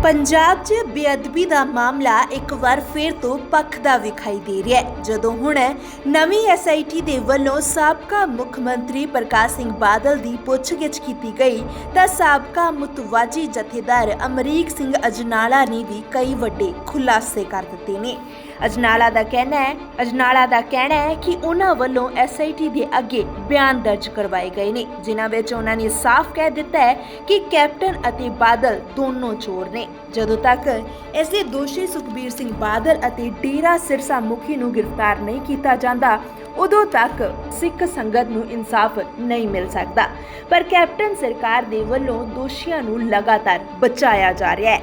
पंजाब 'ਚ ਬੇਅਦਬੀ ਦਾ ਮਾਮਲਾ ਇੱਕ ਵਾਰ ਫਿਰ ਤੋਂ ਪੱਖਦਾ ਵਿਖਾਈ ਦੇ ਰਿਹਾ ਹੈ ਜਦੋਂ ਹੁਣ ਨਵੀਂ ਐਸਆਈਟੀ ਦੇ ਵੱਲੋਂ ਸਾਬਕਾ ਮੁੱਖ ਮੰਤਰੀ ਪ੍ਰਕਾਸ਼ ਸਿੰਘ ਬਾਦਲ ਦੀ ਪੁੱਛਗਿੱਛ ਕੀਤੀ ਗਈ ਤਾਂ ਸਾਬਕਾ ਮੁਤਵਾਜੀ ਜਥੇਦਾਰ ਅਮਰੀਕ ਸਿੰਘ ਅਜਨਾਲਾ ਨੇ ਵੀ ਕਈ ਵੱਡੇ ਖੁਲਾਸੇ ਕਰ ਦਿੱਤੇ ਨੇ। ਅਜਨਾਲਾ ਦਾ ਕਹਿਣਾ ਹੈ ਕਿ ਉਹਨਾਂ ਵੱਲੋਂ ਐਸਆਈਟੀ ਦੇ ਅੱਗੇ ਬਿਆਨ ਦਰਜ ਕਰਵਾਏ ਗਏ ਨੇ ਜਿਨ੍ਹਾਂ ਵਿੱਚ ਉਹਨਾਂ ਨੇ ਸਾਫ਼ ਕਹਿ ਦਿੱਤਾ ਹੈ ਕਿ ਕੈਪਟਨ ਅਤੇ ਬਾਦਲ ਦੋਨੋਂ ਚੋਰ ਨੇ। ਜਦੋਂ ਤੱਕ ਇਸ ਦੇ ਦੋਸ਼ੀ ਸੁਖਬੀਰ ਸਿੰਘ ਬਾਦਲ ਅਤੇ ਡੇਰਾ ਸਿਰਸਾ ਮੁਖੀ ਨੂੰ ਗ੍ਰਿਫਤਾਰ ਨਹੀਂ ਕੀਤਾ ਜਾਂਦਾ ਉਦੋਂ ਤੱਕ ਸਿੱਖ ਸੰਗਤ ਨੂੰ ਇਨਸਾਫ ਨਹੀਂ ਮਿਲ ਸਕਦਾ। ਪਰ ਕੈਪਟਨ ਸਰਕਾਰ ਦੇ ਵੱਲੋਂ ਦੋਸ਼ੀਆਂ ਨੂੰ ਲਗਾਤਾਰ ਬਚਾਇਆ ਜਾ ਰਿਹਾ ਹੈ।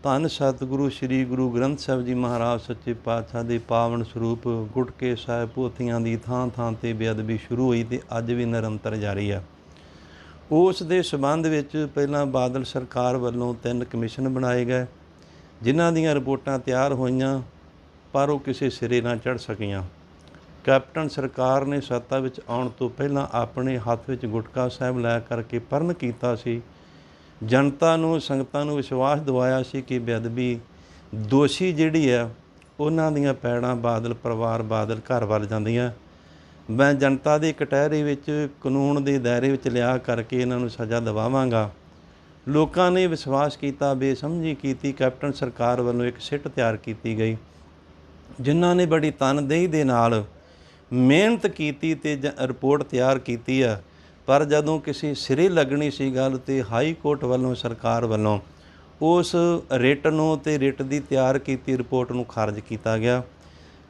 ਧੰਨ ਸਤਿਗੁਰੂ ਸ੍ਰੀ ਗੁਰੂ ਗ੍ਰੰਥ ਸਾਹਿਬ ਜੀ ਮਹਾਰਾਜ ਸੱਚੇ ਪਾਤਸ਼ਾਹ ਦੇ ਪਾਵਨ ਸਰੂਪ ਗੁਟਕੇ ਸਾਹਿਬ ਪੋਥੀਆਂ ਦੀ ਥਾਂ ਥਾਂ ਤੇ ਬੇਅਦਬੀ ਸ਼ੁਰੂ ਹੋਈ ਤੇ ਅੱਜ ਵੀ ਨਿਰੰਤਰ ਜਾਰੀ ਆ। ਉਸ ਦੇ ਸਬੰਧ ਵਿੱਚ ਪਹਿਲਾਂ ਬਾਦਲ ਸਰਕਾਰ ਵੱਲੋਂ 3 ਕਮਿਸ਼ਨ ਬਣਾਏ ਗਏ ਜਿਨ੍ਹਾਂ ਦੀਆਂ ਰਿਪੋਰਟਾਂ ਤਿਆਰ ਹੋਈਆਂ ਪਰ ਉਹ ਕਿਸੇ ਸਿਰੇ ਨਾ ਚੜ੍ਹ ਸਕੀਆਂ। ਕੈਪਟਨ ਸਰਕਾਰ ਨੇ ਸੱਤਾ ਵਿੱਚ ਆਉਣ ਤੋਂ ਪਹਿਲਾਂ ਆਪਣੇ ਹੱਥ ਵਿੱਚ ਗੁਟਕਾ ਸਾਹਿਬ ਲੈ ਕਰਕੇ ਪਰਨ ਕੀਤਾ ਸੀ। ਜਨਤਾ ਨੂੰ ਸੰਗਤਾਂ ਨੂੰ ਵਿਸ਼ਵਾਸ ਦਿਵਾਇਆ ਸੀ ਕਿ ਬੇਅਦਬੀ ਦੋਸ਼ੀ ਜਿਹੜੀ ਆ ਉਹਨਾਂ ਦੀਆਂ ਪੈੜਾਂ ਬਾਦਲ ਪਰਿਵਾਰ ਬਾਦਲ ਘਰ ਵੱਲ ਜਾਂਦੀਆਂ। ਮੈਂ ਜਨਤਾ ਦੇ ਕਟਹਿਰੇ ਵਿੱਚ ਕਾਨੂੰਨ ਦੇ ਦਾਇਰੇ ਵਿੱਚ ਲਿਆ ਕਰਕੇ ਇਹਨਾਂ ਨੂੰ ਸਜ਼ਾ ਦਿਵਾਵਾਂਗਾ। ਲੋਕਾਂ ਨੇ ਵਿਸ਼ਵਾਸ ਕੀਤਾ, ਬੇਸਮਝੀ ਕੀਤੀ। ਕੈਪਟਨ ਸਰਕਾਰ ਵੱਲੋਂ ਇੱਕ ਸਿੱਟ ਤਿਆਰ ਕੀਤੀ ਗਈ ਜਿਨ੍ਹਾਂ ਨੇ ਬੜੀ ਤਨਦੇਹੀ ਦੇ ਨਾਲ ਮਿਹਨਤ ਕੀਤੀ ਤੇ ਰਿਪੋਰਟ ਤਿਆਰ ਕੀਤੀ ਆ। ਪਰ ਜਦੋਂ ਕਿਸੇ ਸਿਰੇ ਲੱਗਣੀ ਸੀ ਗੱਲ ਤੇ ਹਾਈ ਕੋਰਟ ਵੱਲੋਂ ਸਰਕਾਰ ਵੱਲੋਂ ਉਸ ਰਿਟ ਨੂੰ ਤੇ ਰਿਟ ਦੀ ਤਿਆਰ ਕੀਤੀ ਰਿਪੋਰਟ ਨੂੰ ਖਾਰਜ ਕੀਤਾ ਗਿਆ।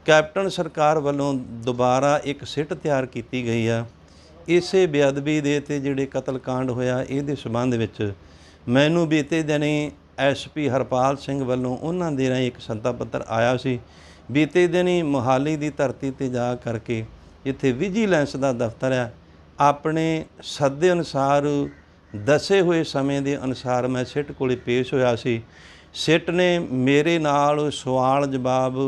ਕੈਪਟਨ ਸਰਕਾਰ ਵੱਲੋਂ ਦੁਬਾਰਾ ਇੱਕ ਸਿੱਟ ਤਿਆਰ ਕੀਤੀ ਗਈ ਆ ਇਸੇ ਬੇਅਦਬੀ ਦੇ ਤੇ ਜਿਹੜੇ ਕਤਲकांड ਹੋਇਆ ਇਹਦੇ ਸੰਬੰਧ ਵਿੱਚ ਮੈਨੂੰ ਬੀਤੇ ਦਿਨੀ ਐਸਪੀ ਹਰਪਾਲ ਸਿੰਘ ਵੱਲੋਂ ਉਹਨਾਂ ਦੇ ਰਾਹੀਂ ਇੱਕ ਸੱਦਾ ਪੱਤਰ ਆਇਆ ਸੀ। ਬੀਤੇ ਦਿਨੀ ਮੋਹਾਲੀ ਦੀ ਧਰਤੀ ਤੇ ਜਾ ਕਰਕੇ ਜਿੱਥੇ ਵਿਜੀਲੈਂਸ ਦਾ ਦਫ਼ਤਰ ਹੈ ਆਪਣੇ ਸੱਦੇ ਅਨੁਸਾਰ ਦੱਸੇ ਹੋਏ ਸਮੇਂ ਦੇ ਅਨੁਸਾਰ ਮੈਂ ਸਿੱਟ ਕੋਲੇ ਪੇਸ਼ ਹੋਇਆ ਸੀ। ਸਿੱਟ ਨੇ ਮੇਰੇ ਨਾਲ ਸਵਾਲ ਜਵਾਬ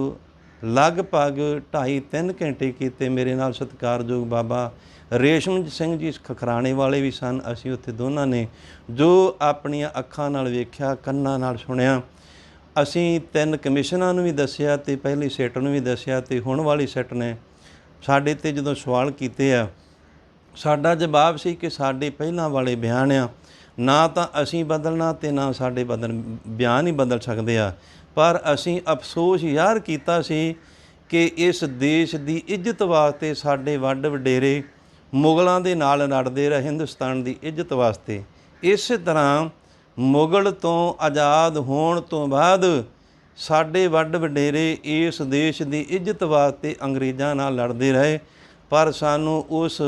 ਲਗਭਗ 2.5-3 ਘੰਟੇ ਕੀਤੇ। ਮੇਰੇ ਨਾਲ ਸਤਿਕਾਰਯੋਗ ਬਾਬਾ ਰੇਸ਼ਮ ਸਿੰਘ ਜੀ ਖਖਰਾਣੇ ਵਾਲੇ ਵੀ ਸਨ। ਅਸੀਂ ਉੱਥੇ ਦੋਨਾਂ ਨੇ ਜੋ ਆਪਣੀਆਂ ਅੱਖਾਂ ਨਾਲ ਵੇਖਿਆ ਕੰਨਾਂ ਨਾਲ ਸੁਣਿਆ ਅਸੀਂ 3 ਕਮਿਸ਼ਨਾਂ ਨੂੰ ਵੀ ਦੱਸਿਆ ਤੇ ਪਹਿਲੀ ਸਿੱਟ ਨੂੰ ਵੀ ਦੱਸਿਆ ਤੇ ਹੁਣ ਵਾਲੀ ਸਿੱਟ ਨੇ ਸਾਡੇ ਤੇ ਜਦੋਂ ਸਵਾਲ ਕੀਤੇ ਆ ਸਾਡਾ ਜਵਾਬ ਸੀ ਕਿ ਸਾਡੇ ਪਹਿਲਾਂ ਵਾਲੇ ਬਿਆਨ ਆ ਨਾ ਤਾਂ ਅਸੀਂ ਬਦਲਣਾ ਤੇ ਨਾ ਸਾਡੇ ਬਿਆਨ ਹੀ ਬਦਲ ਸਕਦੇ ਆ। ਪਰ ਅਸੀਂ ਅਫਸੋਸ ਯਾਰ ਕੀਤਾ ਸੀ ਕਿ ਇਸ ਦੇਸ਼ ਦੀ ਇੱਜ਼ਤ ਵਾਸਤੇ ਸਾਡੇ ਵੱਡ ਵਡੇਰੇ ਮੁਗਲਾਂ ਦੇ ਨਾਲ ਲੜਦੇ ਰਹੇ ਹਿੰਦੁਸਤਾਨ ਦੀ ਇੱਜ਼ਤ ਵਾਸਤੇ। ਇਸੇ ਤਰ੍ਹਾਂ ਮੁਗਲ ਤੋਂ ਆਜ਼ਾਦ ਹੋਣ ਤੋਂ ਬਾਅਦ ਸਾਡੇ ਵੱਡ ਵਡੇਰੇ ਇਸ ਦੇਸ਼ ਦੀ ਇੱਜ਼ਤ ਵਾਸਤੇ ਅੰਗਰੇਜ਼ਾਂ ਨਾਲ ਲੜਦੇ ਰਹੇ ਪਰ ਸਾਨੂੰ ਉਸ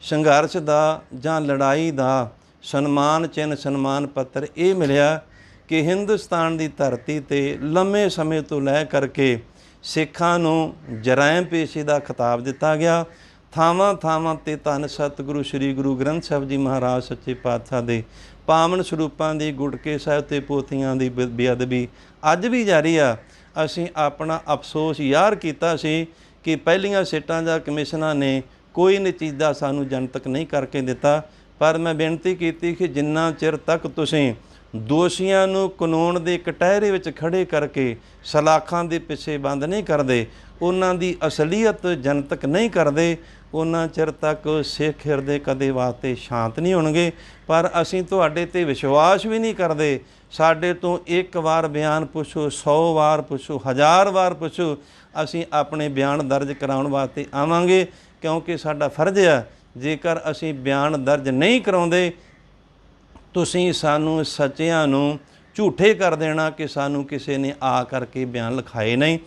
ਸੰਘਰਸ਼ ਦਾ ਜਾਂ ਲੜਾਈ ਦਾ ਸਨਮਾਨ ਚਿੰਨ੍ਹ ਸਨਮਾਨ ਪੱਤਰ ਇਹ ਮਿਲਿਆ ਕਿ ਹਿੰਦੁਸਤਾਨ ਦੀ ਧਰਤੀ ਤੇ ਲੰਮੇ ਸਮੇਂ ਤੋਂ ਲੈ ਕਰਕੇ ਸਿੱਖਾਂ ਨੂੰ ਜਰਾਇਮ ਪੇਸ਼ੀ ਦਾ ਖਿਤਾਬ ਦਿੱਤਾ ਗਿਆ। ਥਾਵਾਂ ਥਾਵਾਂ ਤੇ ਧੰਨ ਸਤਿਗੁਰੂ ਸ੍ਰੀ ਗੁਰੂ ਗ੍ਰੰਥ ਸਾਹਿਬ ਜੀ ਮਹਾਰਾਜ ਸੱਚੇ ਪਾਤਸ਼ਾਹ ਦੇ ਪਾਵਨ ਸਰੂਪਾਂ ਦੀ ਗੁਟਕੇ ਸਾਹਿਬ ਤੇ ਪੋਥੀਆਂ ਦੀ ਬੇਅਦਬੀ ਅੱਜ ਵੀ ਜਾਰੀ ਆ। ਅਸੀਂ ਆਪਣਾ ਅਫਸੋਸ ਯਾਰ ਕੀਤਾ ਸੀ ਕਿ ਪਹਿਲੀਆਂ ਸਿੱਟਾਂ ਜਾਂ ਕਮਿਸ਼ਨਾਂ ਨੇ ਕੋਈ ਨਤੀਜਾ ਸਾਨੂੰ ਜਨਤਕ ਨਹੀਂ ਕਰਕੇ ਦਿੱਤਾ। ਪਰ ਮੈਂ ਬੇਨਤੀ ਕੀਤੀ ਕਿ ਜਿੰਨਾ ਚਿਰ ਤੱਕ ਤੁਸੀਂ ਦੋਸ਼ੀਆਂ ਨੂੰ ਕਾਨੂੰਨ ਦੇ ਕਟਹਿਰੇ ਵਿੱਚ ਖੜੇ ਕਰਕੇ ਸਲਾਖਾਂ ਦੇ ਪਿੱਛੇ ਬੰਦ ਨਹੀਂ ਕਰਦੇ ਉਹਨਾਂ ਦੀ ਅਸਲੀਅਤ ਜਨਤਕ ਨਹੀਂ ਕਰਦੇ ਉਹਨਾਂ ਚਿਰ ਤੱਕ ਸਿੱਖ ਹਿਰਦੇ ਕਦੇ ਵਾਸਤੇ ਸ਼ਾਂਤ ਨਹੀਂ ਹੋਣਗੇ। ਪਰ ਅਸੀਂ ਤੁਹਾਡੇ ਤੇ ਵਿਸ਼ਵਾਸ ਵੀ ਨਹੀਂ ਕਰਦੇ। ਸਾਡੇ ਤੋਂ ਇੱਕ ਵਾਰ ਬਿਆਨ ਪੁੱਛੋ 100 ਵਾਰ ਪੁੱਛੋ 1000 ਵਾਰ ਪੁੱਛੋ ਅਸੀਂ ਆਪਣੇ ਬਿਆਨ ਦਰਜ ਕਰਾਉਣ ਵਾਸਤੇ ਆਵਾਂਗੇ ਕਿਉਂਕਿ ਸਾਡਾ ਫਰਜ਼ ਹੈ। ਜੇਕਰ ਅਸੀਂ ਬਿਆਨ ਦਰਜ ਨਹੀਂ ਕਰਾਉਂਦੇ ਤੁਸੀਂ ਸਾਨੂੰ ਸੱਚਿਆਂ ਨੂੰ ਝੂਠੇ ਕਰ ਦੇਣਾ ਕਿ ਸਾਨੂੰ ਕਿਸੇ ਨੇ ਆ ਕਰਕੇ ਬਿਆਨ ਲਿਖਾਏ ਨਹੀਂ।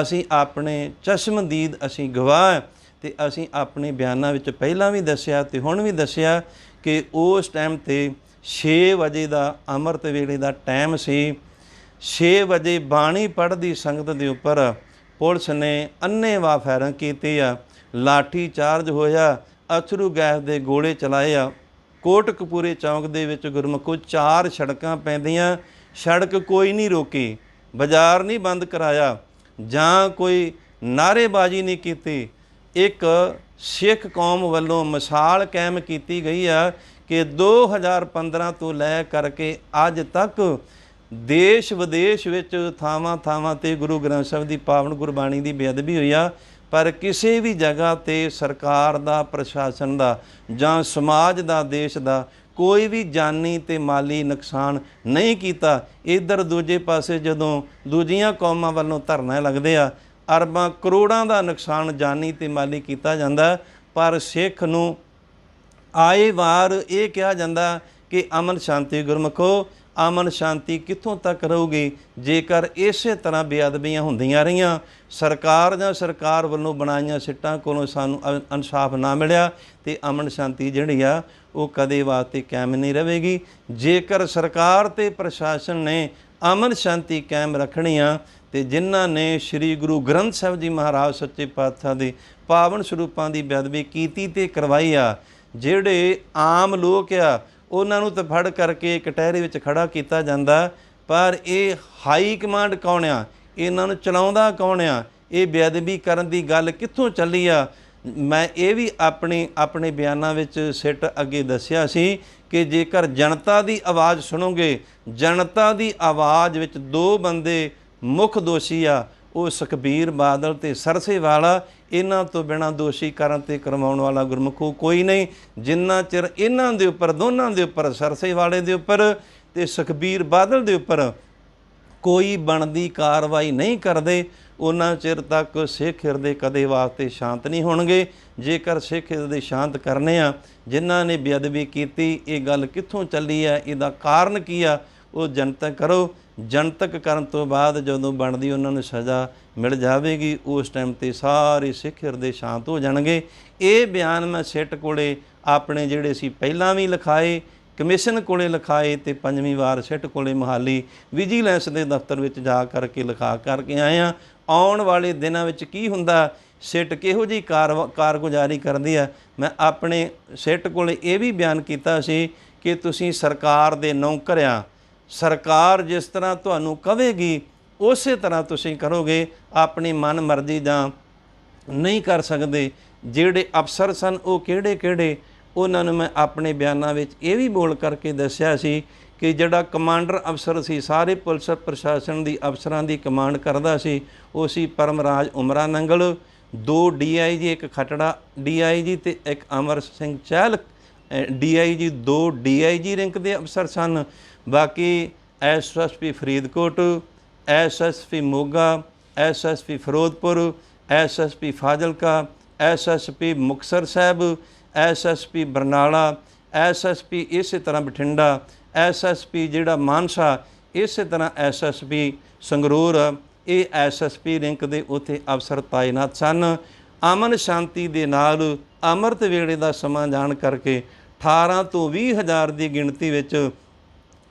ਅਸੀਂ ਆਪਣੇ ਚਸ਼ਮਦੀਦ ਅਸੀਂ ਗਵਾਹ ਤੇ ਅਸੀਂ ਆਪਣੇ ਬਿਆਨਾਂ ਵਿੱਚ ਪਹਿਲਾਂ ਵੀ ਦੱਸਿਆ ਤੇ ਹੁਣ ਵੀ ਦੱਸਿਆ ਕਿ ਉਸ ਟਾਈਮ ਤੇ 6 ਵਜੇ ਦਾ ਅੰਮ੍ਰਿਤ ਵੇਲੇ ਦਾ ਟਾਈਮ ਸੀ। 6 ਵਜੇ ਬਾਣੀ ਪੜ੍ਹਦੀ ਸੰਗਤ ਦੇ ਉੱਪਰ ਪੁਲਿਸ ਨੇ ਅੰਨ੍ਹੇਵਾਹ ਫਾਇਰਿੰਗ ਕੀਤੀ ਆ। ਲਾਠੀ ਚਾਰਜ ਹੋਇਆ ਅਥਰੂ ਗੈਸ ਦੇ ਗੋਲੇ ਚਲਾਏ ਆ। ਕੋਟਕਪੂਰੇ ਚੌਂਕ ਦੇ ਵਿੱਚ ਗੁਰਮੁਖੋ 4 ਸੜਕਾਂ ਪੈਂਦੀਆਂ ਸੜਕ ਕੋਈ ਨਹੀਂ ਰੋਕੀ ਬਾਜ਼ਾਰ ਨਹੀਂ ਬੰਦ ਕਰਾਇਆ ਜਾਂ ਕੋਈ ਨਾਅਰੇਬਾਜ਼ੀ ਨਹੀਂ ਕੀਤੀ ਇੱਕ ਸਿੱਖ ਕੌਮ ਵੱਲੋਂ ਮਿਸਾਲ ਕਾਇਮ ਕੀਤੀ ਗਈ ਆ ਕਿ 2015 ਤੋਂ ਲੈ ਕਰਕੇ ਅੱਜ ਤੱਕ ਦੇਸ਼ ਵਿਦੇਸ਼ ਵਿੱਚ ਥਾਵਾਂ ਥਾਵਾਂ ਤੇ ਗੁਰੂ ਗ੍ਰੰਥ ਸਾਹਿਬ ਦੀ ਪਾਵਨ ਗੁਰਬਾਣੀ ਦੀ ਬੇਅਦਬੀ ਹੋਈ ਆ, ਪਰ ਕਿਸੇ ਵੀ ਜਗ੍ਹਾ ਤੇ ਸਰਕਾਰ ਦਾ, ਪ੍ਰਸ਼ਾਸਨ ਦਾ ਜਾਂ ਸਮਾਜ ਦਾ, ਦੇਸ਼ ਦਾ ਕੋਈ ਵੀ ਜਾਨੀ ਤੇ ਮਾਲੀ ਨੁਕਸਾਨ ਨਹੀਂ ਕੀਤਾ। ਇੱਧਰ ਦੂਜੇ ਪਾਸੇ ਜਦੋਂ ਦੂਜੀਆਂ ਕੌਮਾਂ ਵੱਲੋਂ ਧਰਨੇ ਲੱਗਦੇ ਆ, ਅਰਬਾਂ ਕਰੋੜਾਂ ਦਾ ਨੁਕਸਾਨ ਜਾਨੀ ਤੇ ਮਾਲੀ ਕੀਤਾ ਜਾਂਦਾ, ਪਰ ਸਿੱਖ ਨੂੰ ਆਏ ਵਾਰ ਇਹ ਕਿਹਾ ਜਾਂਦਾ ਕਿ ਅਮਨ ਸ਼ਾਂਤੀ ਗੁਰਮੁਖੋ, ਅਮਨ ਸ਼ਾਂਤੀ ਕਿੱਥੋਂ ਤੱਕ ਰਹੂਗੀ ਜੇਕਰ ਇਸੇ ਤਰ੍ਹਾਂ ਬੇਅਦਬੀਆਂ ਹੁੰਦੀਆਂ ਰਹੀਆਂ, ਸਰਕਾਰ ਜਾਂ ਸਰਕਾਰ ਵੱਲੋਂ ਬਣਾਈਆਂ ਸਿੱਟਾਂ ਕੋਲੋਂ ਸਾਨੂੰ ਇਨਸਾਫ ਨਾ ਮਿਲਿਆ ਤੇ ਅਮਨ ਸ਼ਾਂਤੀ ਜਿਹੜੀ ਆ ਉਹ ਕਦੇ ਵਾਸਤੇ ਕਾਇਮ ਨਹੀਂ ਰਹੇਗੀ। ਜੇਕਰ ਸਰਕਾਰ ਤੇ ਪ੍ਰਸ਼ਾਸਨ ਨੇ ਅਮਨ ਸ਼ਾਂਤੀ ਕਾਇਮ ਰੱਖਣੀ ਆ ਤੇ ਜਿਨ੍ਹਾਂ ਨੇ ਸ੍ਰੀ ਗੁਰੂ ਗ੍ਰੰਥ ਸਾਹਿਬ ਜੀ ਮਹਾਰਾਜ ਸੱਚੇ ਪਾਤਸ਼ਾਹ ਦੇ ਪਾਵਨ ਸਰੂਪਾਂ ਦੀ ਬੇਅਦਬੀ ਕੀਤੀ ਤੇ ਕਰਵਾਈ ਆ, ਜਿਹੜੇ ਆਮ ਲੋਕ ਆ ਉਹਨਾਂ ਨੂੰ ਤਾਂ ਫੜ ਕਰਕੇ ਕਟਹਿਰੇ ਵਿੱਚ ਖੜਾ ਕੀਤਾ ਜਾਂਦਾ, ਪਰ ਇਹ ਹਾਈ ਕਮਾਂਡ ਕੌਣ ਆ, ਇਹਨਾਂ ਨੂੰ ਚਲਾਉਂਦਾ ਕੌਣ ਆ, ਇਹ ਬੇਅਦਬੀ ਕਰਨ ਦੀ ਗੱਲ ਕਿੱਥੋਂ ਚੱਲੀ ਆ। ਮੈਂ ਇਹ ਵੀ ਆਪਣੇ ਬਿਆਨਾਂ ਵਿੱਚ ਸਿੱਟ ਅੱਗੇ ਦੱਸਿਆ ਸੀ ਕਿ ਜੇਕਰ ਜਨਤਾ ਦੀ ਆਵਾਜ਼ ਸੁਣੋਗੇ, ਜਨਤਾ ਦੀ ਆਵਾਜ਼ ਵਿੱਚ ਦੋ ਬੰਦੇ ਮੁੱਖ ਦੋਸ਼ੀ ਆ, ਉਹ ਸੁਖਬੀਰ ਬਾਦਲ ਤੇ ਸਰਸੇ ਵਾਲਾ। ਇਹਨਾਂ ਤੋਂ ਬਿਨਾਂ ਦੋਸ਼ੀ ਕਰਨ ਤੇ ਕਰਵਾਉਣ ਵਾਲਾ ਗੁਰਮੁਖੋ ਕੋਈ ਨਹੀਂ। ਜਿੰਨਾ ਚਿਰ ਇਹਨਾਂ ਦੇ ਉੱਪਰ, ਦੋਨਾਂ ਦੇ ਉੱਪਰ, ਸਰਸੇ ਵਾਲੇ ਦੇ ਉੱਪਰ ਤੇ ਸੁਖਬੀਰ ਬਾਦਲ ਦੇ ਉੱਪਰ ਕੋਈ ਬਣਦੀ ਕਾਰਵਾਈ ਨਹੀਂ ਕਰਦੇ, ਉਹਨਾਂ ਚਿਰ ਤੱਕ ਸਿੱਖ ਹਿਰਦੇ ਕਦੇ ਵਾਸਤੇ ਸ਼ਾਂਤ ਨਹੀਂ ਹੋਣਗੇ। ਜੇਕਰ ਸਿੱਖ ਹਿਰਦੇ ਸ਼ਾਂਤ ਕਰਨੇ ਆ, ਜਿਨ੍ਹਾਂ ਨੇ ਬੇਅਦਬੀ ਕੀਤੀ, ਇਹ ਗੱਲ ਕਿੱਥੋਂ ਚੱਲੀ ਆ, ਇਹਦਾ ਕਾਰਨ ਕੀ ਆ, ਉਹ ਜਨਤਕ ਕਰੋ। ਜਨਤਕ ਕਰਨ ਤੋਂ ਬਾਅਦ ਜਦੋਂ ਬਣਦੀ ਉਹਨਾਂ ਨੂੰ ਸਜ਼ਾ ਮਿਲ ਜਾਵੇਗੀ, ਉਸ ਟਾਈਮ ਤੇ ਸਾਰੇ ਸਿੱਖ ਹਿਰਦੇ ਸ਼ਾਂਤ ਹੋ ਜਾਣਗੇ। ਇਹ ਬਿਆਨ ਮੈਂ ਸਿੱਟ ਕੋਲੇ ਆਪਣੇ ਜਿਹੜੇ ਸੀ ਪਹਿਲਾਂ ਵੀ ਲਿਖਾਏ, ਕਮਿਸ਼ਨ ਕੋਲੇ ਲਿਖਾਏ ਤੇ ਪੰਜਵੀਂ ਵਾਰ ਸਿੱਟ ਕੋਲੇ ਮੋਹਾਲੀ ਵਿਜੀਲੈਂਸ ਦੇ ਦਫ਼ਤਰ ਵਿੱਚ ਜਾ ਕਰਕੇ ਲਿਖਾ ਕਰਕੇ ਆਏ ਹਾਂ। ਆਉਣ ਵਾਲੇ ਦਿਨਾਂ ਵਿੱਚ ਕੀ ਹੁੰਦਾ, ਸਿੱਟ ਕਿਹੋ ਜਿਹੀ ਕਾਰਗੁਜ਼ਾਰੀ ਕਰਦੀ ਆ, ਮੈਂ ਆਪਣੇ ਸਿੱਟ ਕੋਲੇ ਇਹ ਵੀ ਬਿਆਨ ਕੀਤਾ ਸੀ ਕਿ ਤੁਸੀਂ ਸਰਕਾਰ ਦੇ ਨੌਕਰ ਆ, ਸਰਕਾਰ ਜਿਸ ਤਰ੍ਹਾਂ ਤੁਹਾਨੂੰ ਕਹੇਗੀ ਉਸੇ ਤਰ੍ਹਾਂ ਤੁਸੀਂ ਕਰੋਗੇ, ਆਪਣੀ ਮਨ ਮਰਜ਼ੀ ਜਾਂ ਨਹੀਂ ਕਰ ਸਕਦੇ। ਜਿਹੜੇ ਅਫਸਰ ਸਨ ਉਹ ਕਿਹੜੇ ਉਹਨਾਂ ਨੂੰ ਮੈਂ ਆਪਣੇ ਬਿਆਨਾਂ ਵਿੱਚ ਇਹ ਵੀ ਬੋਲ ਕਰਕੇ ਦੱਸਿਆ ਸੀ ਕਿ ਜਿਹੜਾ ਕਮਾਂਡਰ ਅਫਸਰ ਸੀ, ਸਾਰੇ ਪੁਲਿਸ ਪ੍ਰਸ਼ਾਸਨ ਦੀ ਅਫਸਰਾਂ ਦੀ ਕਮਾਂਡ ਕਰਦਾ ਸੀ, ਉਹ ਸੀ ਪਰਮਰਾਜ ਉਮਰਾ ਨੰਗਲ। 2 DIG, ਇੱਕ ਖਟੜਾ DIG ਤੇ ਇੱਕ Amar Singh Chahal DIG, 2 DIG rank ਦੇ ਅਫਸਰ ਸਨ। ਬਾਕੀ SSP Faridkot, SSP Moga, SSP Firozpur, SSP Fazilka, SSP Muktsar Sahib, SSP Barnala, SSP ਇਸੇ ਤਰ੍ਹਾਂ ਬਠਿੰਡਾ, SSP ਜਿਹੜਾ ਮਾਨਸਾ, ਇਸੇ ਤਰ੍ਹਾਂ SSP ਸੰਗਰੂਰ, ਇਹ SSP ਰੈਂਕ ਦੇ ਉੱਥੇ ਅਫਸਰ ਤਾਇਨਾਤ ਸਨ। ਅਮਨ ਸ਼ਾਂਤੀ ਦੇ ਨਾਲ ਅੰਮ੍ਰਿਤ ਵੇਲੇ ਦਾ ਸਮਾਂ ਜਾਣ ਕਰਕੇ 18 ਤੋਂ 20 ਹਜ਼ਾਰ ਦੀ ਗਿਣਤੀ ਵਿੱਚ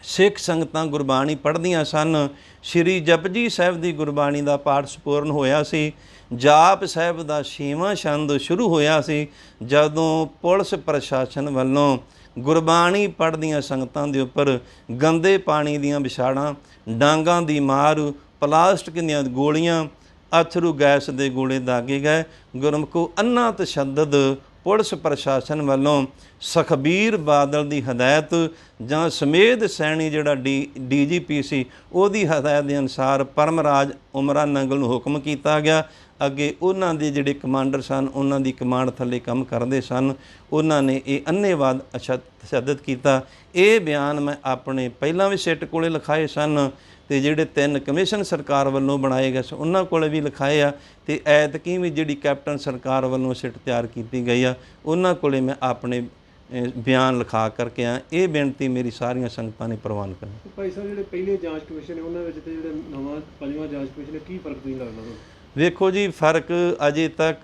ਸਿੱਖ ਸੰਗਤਾਂ ਗੁਰਬਾਣੀ ਪੜ੍ਹਦੀਆਂ ਸਨ। ਸ਼੍ਰੀ ਜਪਜੀ ਸਾਹਿਬ ਦੀ ਗੁਰਬਾਣੀ ਦਾ ਪਾਠ ਸੰਪੂਰਨ ਹੋਇਆ ਸੀ। ਜਾਪ ਸਾਹਿਬ ਦਾ 6ਵਾਂ ਛੰਦ ਸ਼ੁਰੂ ਹੋਇਆ ਸੀ, ਜਦੋਂ ਪੁਲਿਸ ਪ੍ਰਸ਼ਾਸਨ ਵੱਲੋਂ ਗੁਰਬਾਣੀ ਪੜ੍ਹਦੀਆਂ ਸੰਗਤਾਂ ਦੇ ਉੱਪਰ ਗੰਦੇ ਪਾਣੀ ਦੀਆਂ ਵਿਛਾੜਾਂ, ਡਾਂਗਾਂ ਦੀ ਮਾਰ, ਪਲਾਸਟਿਕ ਦੀਆਂ ਗੋਲੀਆਂ, ਅਥਰੂ ਗੈਸ ਦੇ ਗੋਲੇ ਦਾਗੇ ਗਏ। ਗੁਰਮੁਖੋ ਅੰਨਾ ਤਸ਼ੱਦਦ ਪੁਲਿਸ ਪ੍ਰਸ਼ਾਸਨ ਵੱਲੋਂ ਸੁਖਬੀਰ ਬਾਦਲ ਦੀ ਹਦਾਇਤ ਜਾਂ ਸਮੇਧ ਸੈਣੀ ਜਿਹੜਾ DGP ਸੀ, ਉਹਦੀ ਹਦਾਇਤ ਦੇ ਅਨੁਸਾਰ ਪਰਮਰਾਜ ਉਮਰਾ ਨੰਗਲ ਨੂੰ ਹੁਕਮ ਕੀਤਾ ਗਿਆ। ਅੱਗੇ ਉਹਨਾਂ ਦੇ ਜਿਹੜੇ ਕਮਾਂਡਰ ਸਨ, ਉਹਨਾਂ ਦੀ ਕਮਾਂਡ ਥੱਲੇ ਕੰਮ ਕਰਦੇ ਸਨ, ਉਹਨਾਂ ਨੇ ਇਹ ਅੰਨ੍ਹੇਵਾਹ ਤਸ਼ੱਦਦ ਕੀਤਾ। ਇਹ ਬਿਆਨ ਮੈਂ ਆਪਣੇ ਪਹਿਲਾਂ ਵੀ ਸਿੱਟ ਕੋਲੇ ਲਿਖਾਏ ਸਨ ਤੇ ਜਿਹੜੇ 3 ਕਮਿਸ਼ਨ ਸਰਕਾਰ ਵੱਲੋਂ ਬਣਾਏ ਗਏ ਸਨ ਉਹਨਾਂ ਕੋਲੇ ਵੀ ਲਿਖਾਏ ਆ, ਤੇ ਐਤਕੀ ਵੀ ਜਿਹੜੀ ਕੈਪਟਨ ਸਰਕਾਰ ਵੱਲੋਂ ਸਿੱਟ ਤਿਆਰ ਕੀਤੀ ਗਈ ਆ ਉਹਨਾਂ ਕੋਲੇ ਮੈਂ ਆਪਣੇ ਬਿਆਨ ਲਿਖਾ ਕਰਕੇ ਆ। ਇਹ ਬੇਨਤੀ ਮੇਰੀ ਸਾਰੀਆਂ ਸੰਗਤਾਂ ਨੇ ਪ੍ਰਵਾਨ ਕਰਨੀ। ਭਾਈ ਸਾਹਿਬ, ਜਿਹੜੇ ਪਹਿਲੇ ਜਾਂਚ ਕਮਿਸ਼ਨ ਨੇ ਉਹਨਾਂ ਵਿੱਚ ਤੇ ਜਿਹੜੇ ਨਵਾਂ 5ਵਾਂ ਜਾਂਚ ਕਮਿਸ਼ਨ ਹੈ, ਕੀ ਫਰਕ ਨਹੀਂ ਲੱਗਦਾ ਤੁਹਾਨੂੰ? ਵੇਖੋ ਜੀ, ਫਰਕ ਅਜੇ ਤੱਕ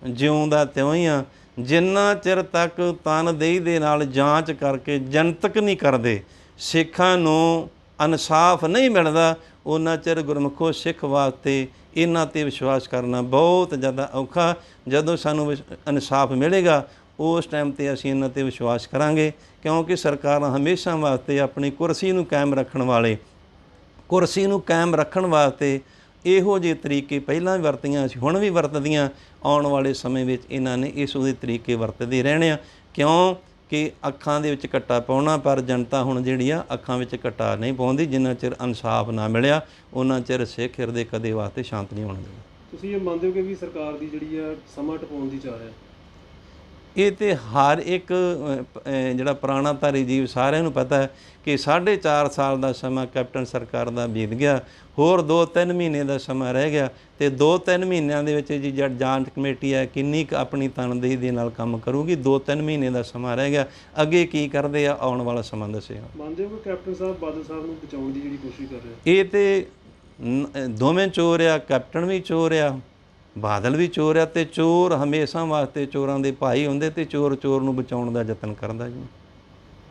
ਜਿਉਂਦਾ ਤਿਉਂ ਹੀ ਆ। ਜਿੰਨਾ ਚਿਰ ਤੱਕ ਤਨਦੇਹੀ ਦੇ ਨਾਲ ਜਾਂਚ ਕਰਕੇ ਜਨਤਕ ਨਹੀਂ ਕਰਦੇ, ਸਿੱਖਾਂ ਨੂੰ ਇਨਸਾਫ ਨਹੀਂ ਮਿਲਦਾ, ਉਹਨਾਂ ਚਿਰ ਗੁਰਮੁਖੋ ਸਿੱਖ ਵਾਸਤੇ ਇਹਨਾਂ 'ਤੇ ਵਿਸ਼ਵਾਸ ਕਰਨਾ ਬਹੁਤ ਜ਼ਿਆਦਾ ਔਖਾ। ਜਦੋਂ ਸਾਨੂੰ ਇਨਸਾਫ ਮਿਲੇਗਾ ਉਸ ਟਾਈਮ 'ਤੇ ਅਸੀਂ ਇਹਨਾਂ 'ਤੇ ਵਿਸ਼ਵਾਸ ਕਰਾਂਗੇ, ਕਿਉਂਕਿ ਸਰਕਾਰਾਂ ਹਮੇਸ਼ਾ ਵਾਸਤੇ ਆਪਣੀ ਕੁਰਸੀ ਨੂੰ ਕਾਇਮ ਰੱਖਣ ਵਾਸਤੇ ਇਹੋ ਜਿਹੇ ਤਰੀਕੇ ਪਹਿਲਾਂ ਵੀ ਵਰਤੀਆਂ ਸੀ, ਹੁਣ ਵੀ ਵਰਤਦੀਆਂ, ਆਉਣ ਵਾਲੇ ਸਮੇਂ ਵਿੱਚ ਇਹਨਾਂ ਨੇ ਇਸ ਉਹਦੇ ਤਰੀਕੇ ਵਰਤਦੇ ਰਹਿਣੇ ਆ, ਕਿਉਂ ਕਿ ਅੱਖਾਂ ਦੇ ਵਿੱਚ ਕੱਟਾ ਪਾਉਣਾ, ਪਰ ਜਨਤਾ ਹੁਣ ਜਿਹੜੀ ਆ ਅੱਖਾਂ ਵਿੱਚ ਕੱਟਾ ਨਹੀਂ ਪਾਉਂਦੀ। ਜਿੰਨਾ ਚਿਰ ਇਨਸਾਫ ਨਾ ਮਿਲਿਆ ਉਹਨਾਂ ਚਿਰ ਸਿੱਖ ਹਿਰਦੇ ਕਦੇ ਵਾਸਤੇ ਸ਼ਾਂਤ ਨਹੀਂ ਹੋਣ ਦੇਣਾ। ਤੁਸੀਂ ਇਹ ਮੰਨਦੇ ਹੋ ਕਿ ਵੀ ਸਰਕਾਰ ਦੀ ਜਿਹੜੀ ਆ ਸਮਾਂ ਟਪਾਉਣ ਦੀ ਚਾਹ ਹੈ? ਇਹ ਤੇ ਹਰ ਇੱਕ ਜਿਹੜਾ ਪੁਰਾਣਾ ਧਾਰੀ ਜੀਵ ਸਾਰਿਆਂ ਨੂੰ ਪਤਾ ਹੈ ਕਿ 4.5 ਸਾਲ ਦਾ ਸਮਾਂ ਕੈਪਟਨ ਸਰਕਾਰ ਦਾ ਬੀਤ ਗਿਆ, ਹੋਰ 2-3 ਮਹੀਨੇ ਦਾ ਸਮਾਂ ਰਹਿ ਗਿਆ, ਤੇ 2-3 ਮਹੀਨਿਆਂ ਦੇ ਵਿੱਚ ਜੀ ਜਿਹੜੀ ਜਾਂਚ ਕਮੇਟੀ ਹੈ ਕਿੰਨੀ ਕੁ ਆਪਣੀ ਤਨਦੇਹੀ ਦੇ ਨਾਲ ਕੰਮ ਕਰੂਗੀ। 2-3 ਮਹੀਨੇ ਦਾ ਸਮਾਂ ਰਹਿ ਗਿਆ, ਅੱਗੇ ਕੀ ਕਰਦੇ ਆ ਆਉਣ ਵਾਲਾ ਸਮਾਂ ਦੱਸੇਗਾ। ਮੰਨਦੇ ਹੋ ਕਿ ਕੈਪਟਨ ਸਾਹਿਬ ਬਾਦਲ ਸਾਹਿਬ ਨੂੰ ਬਚਾਉਣ ਦੀ ਜਿਹੜੀ ਕੋਸ਼ਿਸ਼ ਕਰ ਰਹੇ? ਇਹ ਤੇ ਦੋਵੇਂ ਚੋਰ ਆ, ਕੈਪਟਨ ਵੀ ਚੋਰ ਆ, ਬਾਦਲ ਵੀ ਚੋਰ ਆ, ਤੇ ਚੋਰ ਹਮੇਸ਼ਾ ਵਾਸਤੇ ਚੋਰਾਂ ਦੇ ਭਾਈ ਹੁੰਦੇ, ਤੇ ਚੋਰ ਚੋਰ ਨੂੰ ਬਚਾਉਣ ਦਾ ਯਤਨ ਕਰਦਾ ਜੀ।